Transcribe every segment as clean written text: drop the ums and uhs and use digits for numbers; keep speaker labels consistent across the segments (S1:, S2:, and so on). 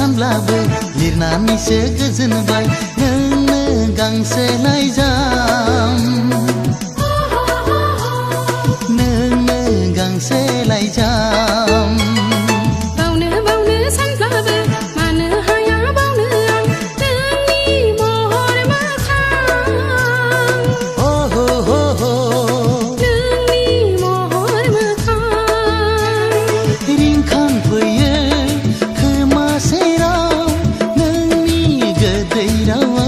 S1: सानब्लाबो लिरनानैसो गोजोनबाय नोंनो गांसे लाइजाम नोंनो गांसे लाइजाम
S2: बावनो बावनो सानब्लाबो मानो हाया बावनो आं नोंनि महर मोखां
S1: हो हो हो हो
S2: नोंनि महर मोखां
S1: रिंखांफैयो खोमा सेराव नोंनि गोदै रावा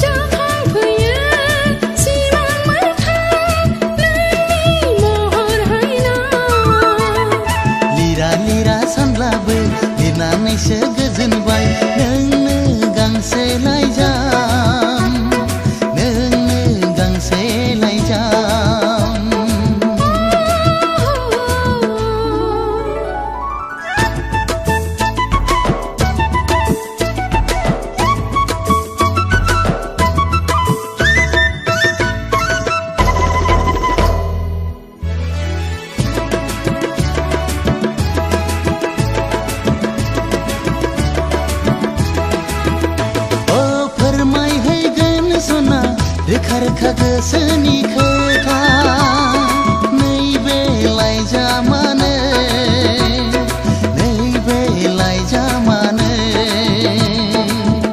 S2: जाखांफैयो सिमां मोखां नोंनि महर हायना
S1: लिरा लिरा सानब्लाबो लिरनानैसो गोजोनबाय नोंनो गांसे लाइजाम नोंनो गांसे लाइजाम फोरमायहैगोन सना रोखा रोखा गोसोनि खोथा नैबे लाइजामानो नैबे लाइजामानो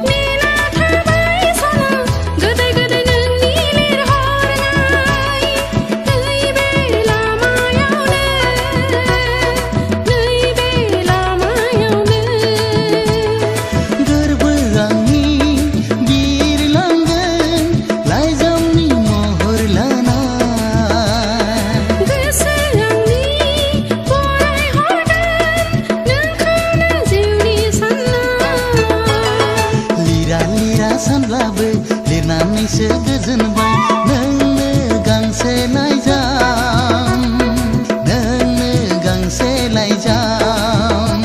S2: नेना थाबाय सना गोदै गोदै नोंनि लिरहरनाय नैबे लामायावनो
S1: गोरबो आंनि बिरलांगोन लाइजामनि महर लाना
S2: गोसो आंनि फरायहरगोन नोंखौनो जिउनि सानना
S1: लिरा लिरा सानब्लाबो लिरनानैसो गोजोनबाय नोंनो गांसे लाइजाम नोंनो गांसे लाइजाम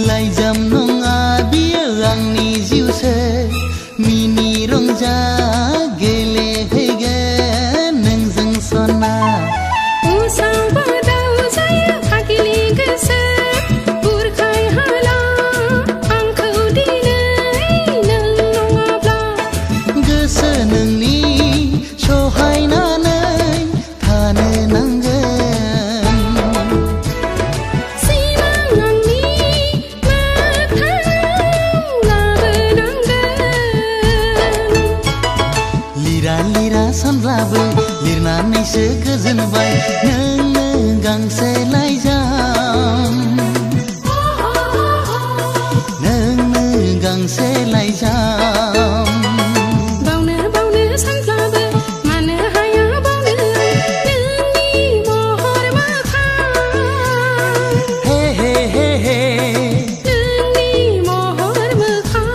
S1: लाइजाम नङा बियो आंनि जिउसो मिनि रंजा गेलेहैगोन नोंजों सना
S2: उसाव बादाव जायो आगेलि गोसो बुरखाय हाला आंखौ दिनै नों नङाब्ला
S1: गोसो नोंनि सहायनानै थानो नांगोन
S2: सिमां आंनि मोखाङाव लाबोनांगोन
S1: लिरा लिरा सानब्लाबो लिरनानैसो गोजोनबाय नोंनो गांसे लाइजाम नोंनो गांसे लाइजाम
S2: बावनो बावनो सानब्लाबो मानो हाया बावनो नोंनि महर मोखां
S1: हे हे हे हे
S2: नोंनि महर मोखां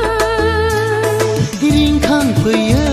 S1: रिंखांफैयो